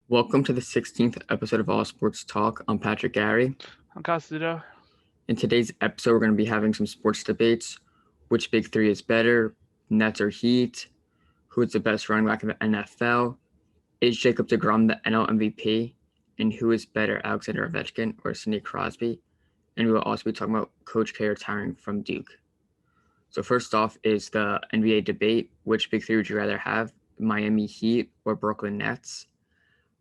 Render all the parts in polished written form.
Welcome to the 16th episode of All Sports Talk. I'm Patrick Gary. I'm Costudo. In today's episode, we're going to be having some sports debates. Which big three is better? Nets or Heat? Who's the best running back in the NFL? Is Jacob deGrom the NL MVP? And who is better, Alexander Ovechkin or Sidney Crosby? And we will also be talking about Coach K retiring from Duke. So first off is the NBA debate. Which big three would you rather have? Miami Heat or Brooklyn Nets?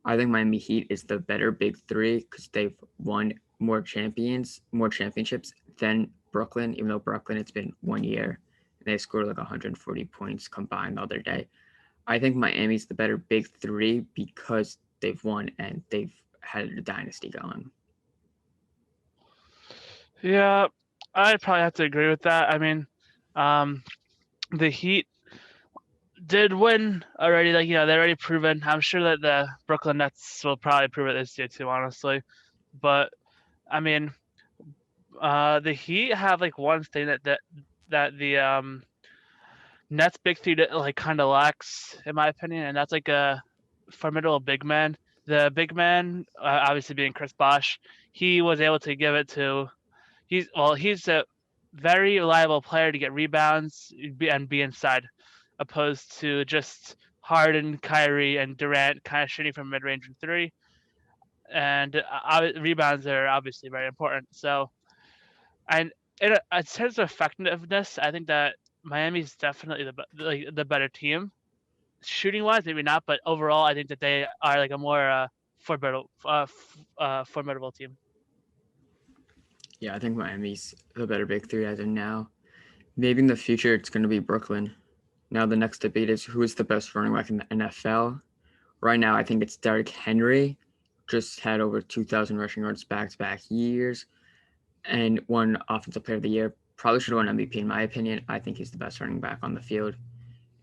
I think Miami Heat is the better big three because they've won more championships than Brooklyn, even though Brooklyn, it's been 1 year. And they scored like 140 points combined the other day. I think Miami's the better big three because they've won and they've had a dynasty going. Yeah, I'd probably have to agree with that. I mean, the Heat did win already. They're already proven. I'm sure that the Brooklyn Nets will probably prove it this year too, honestly. But I mean, the Heat have like one thing that the Nets big three kind of lacks, in my opinion, and that's like a formidable big man. The big man, obviously being Chris Bosh, he was able to give it to. He's a very reliable player to get rebounds and be inside, opposed to just Harden, Kyrie, and Durant kind of shooting from mid-range and three. And rebounds are obviously very important. So, and in terms of effectiveness, I think that Miami's definitely the better team. Shooting wise, maybe not, but overall, I think that they are like a more formidable team. Yeah, I think Miami's the better big three as of now. Maybe in the future, it's going to be Brooklyn. Now, the next debate is who is the best running back in the NFL? Right now, I think it's Derrick Henry. Just had over 2,000 rushing yards back-to-back years and won Offensive Player of the Year. Probably should have won MVP in my opinion. I think he's the best running back on the field,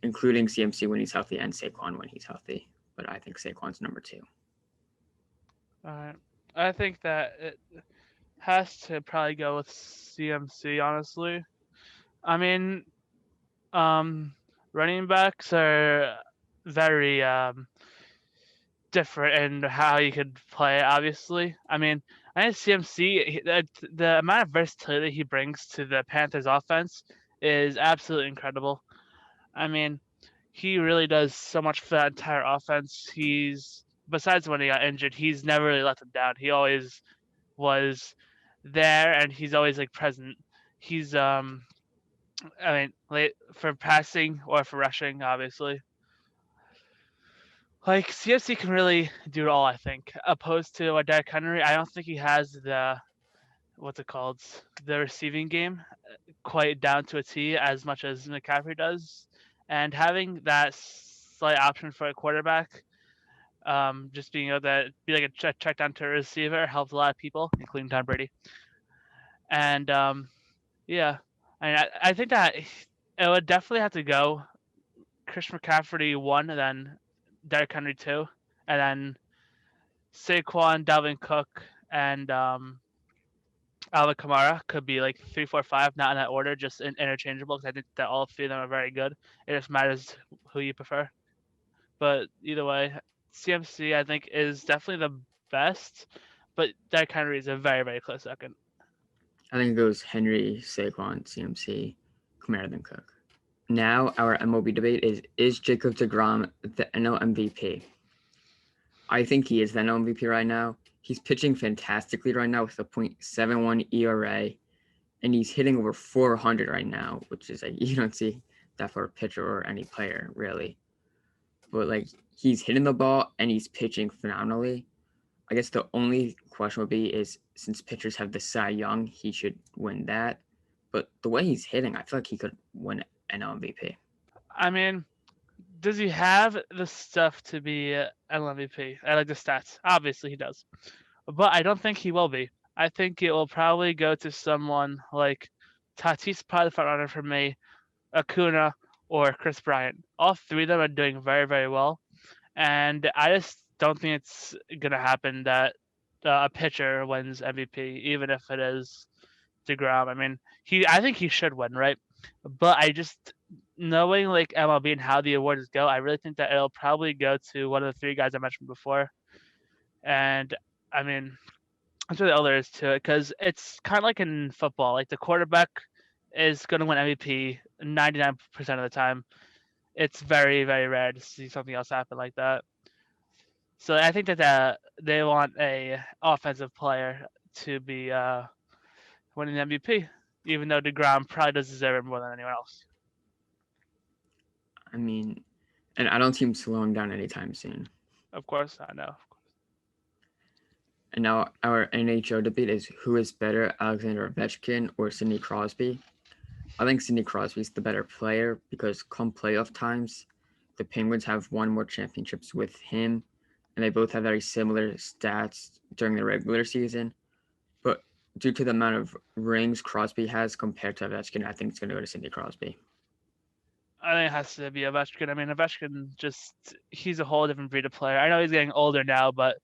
including CMC when he's healthy and Saquon when he's healthy. But I think Saquon's number two. I think that it has to probably go with CMC, honestly. I mean, running backs are very different in how you could play, obviously. I mean, I think CMC, the amount of versatility he brings to the Panthers offense is absolutely incredible. I mean, he really does so much for that entire offense. Besides when he got injured, he's never really let them down. He always was there and he's always like present. He's I mean, late for passing or for rushing, obviously. Like CFC can really do it all, I think. Opposed to a Derrick Henry, I don't think he has the what's it called, the receiving game quite down to a T as much as McCaffrey does. And having that slight option for a quarterback, just being able to be like a check down to a receiver helps a lot of people, including Tom Brady. And yeah, I think that it would definitely have to go Chris McCaffrey 1, and then Derrick Henry 2, and then Saquon, Dalvin Cook, and Alvin Kamara could be like 3, 4, 5, not in that order, just interchangeable because I think that all three of them are very good. It just matters who you prefer. But either way, CMC I think is definitely the best, but Derrick Henry is a very, very close second. I think it goes Henry, Saquon, CMC, Kamara, then Cook. Now, our MLB debate is Jacob deGrom the NL MVP? I think he is the NL MVP right now. He's pitching fantastically right now with a .71 ERA, and he's hitting over 400 right now, which is like you don't see that for a pitcher or any player really. But like he's hitting the ball and he's pitching phenomenally. I guess the only question would be is since pitchers have the Cy Young, he should win that. But the way he's hitting, I feel like he could win an MVP. I mean, does he have the stuff to be an MVP? I like the stats. Obviously, he does. But I don't think he will be. I think it will probably go to someone like Tatis, probably the front runner for me, Acuna, or Chris Bryant. All three of them are doing very, very well. And I just don't think it's going to happen that a pitcher wins MVP, even if it is deGrom. I mean, I think he should win, right? But I just knowing like MLB and how the awards go, I really think that it'll probably go to one of the three guys I mentioned before. And I mean, that's really all there is to it because it's kind of like in football. Like the quarterback is going to win MVP 99% of the time. It's very, very rare to see something else happen like that. So I think that they want a offensive player to be winning the MVP, even though deGrom probably does deserve it more than anyone else. I mean, and I don't see him slowing down anytime soon. Of course, I know. And now our NHL debate is who is better, Alexander Ovechkin or Sidney Crosby? I think Sidney Crosby is the better player because come playoff times, the Penguins have won more championships with him, and they both have very similar stats during the regular season. But due to the amount of rings Crosby has compared to Ovechkin, I think it's going to go to Sidney Crosby. I think it has to be Ovechkin. I mean, Ovechkin he's a whole different breed of player. I know he's getting older now, but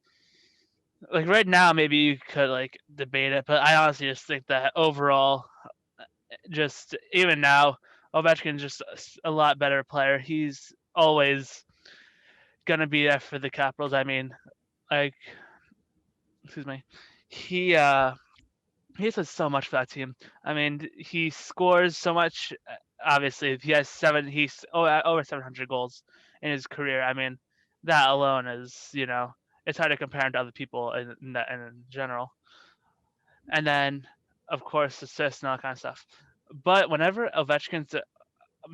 like right now, maybe you could like debate it. But I honestly just think that overall, just even now, Ovechkin's just a lot better player. He's always gonna be there for the Capitals. I mean, like, excuse me, he uh he does so much for that team. I mean, he scores so much. Obviously, he has he's over 700 goals in his career. I mean, that alone is it's hard to compare him to other people in general. And then, of course, assists and all that kind of stuff. But whenever Ovechkin's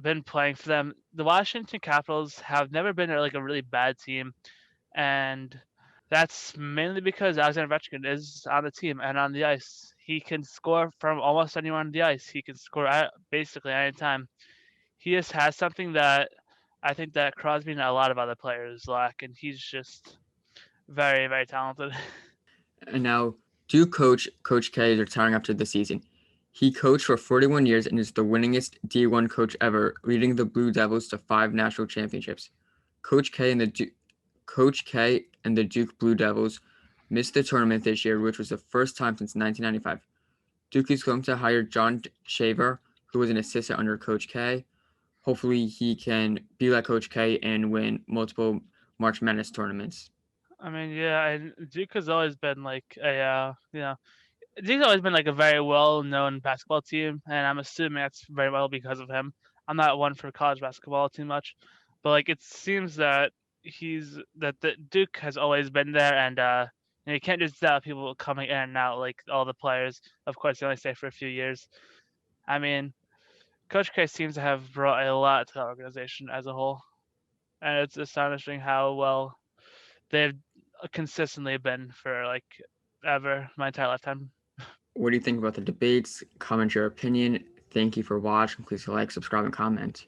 been playing for them, the Washington Capitals have never been like a really bad team, and that's mainly because Alexander Ovechkin is on the team and on the ice. He can score from almost anywhere on the ice. He can score at basically any time. He just has something that I think that Crosby and a lot of other players lack, and he's just very, very talented. And now, Coach K is retiring after the season. He coached for 41 years and is the winningest D1 coach ever, leading the Blue Devils to 5 national championships. Coach K and the Duke Blue Devils missed the tournament this year, which was the first time since 1995. Duke is going to hire John Shaver, who was an assistant under Coach K. Hopefully, he can be like Coach K and win multiple March Madness tournaments. I mean, yeah, and Duke has always been like Duke's always been like a very well-known basketball team, and I'm assuming that's very well because of him. I'm not one for college basketball too much, but like it seems that the Duke has always been there, and you can't just have people coming in and out like all the players. Of course, they only stay for a few years. I mean, Coach K seems to have brought a lot to the organization as a whole, and it's astonishing how well they've consistently been for like ever my entire lifetime. What do you think about the debates? Comment your opinion. Thank you for watching. Please like, subscribe, and comment.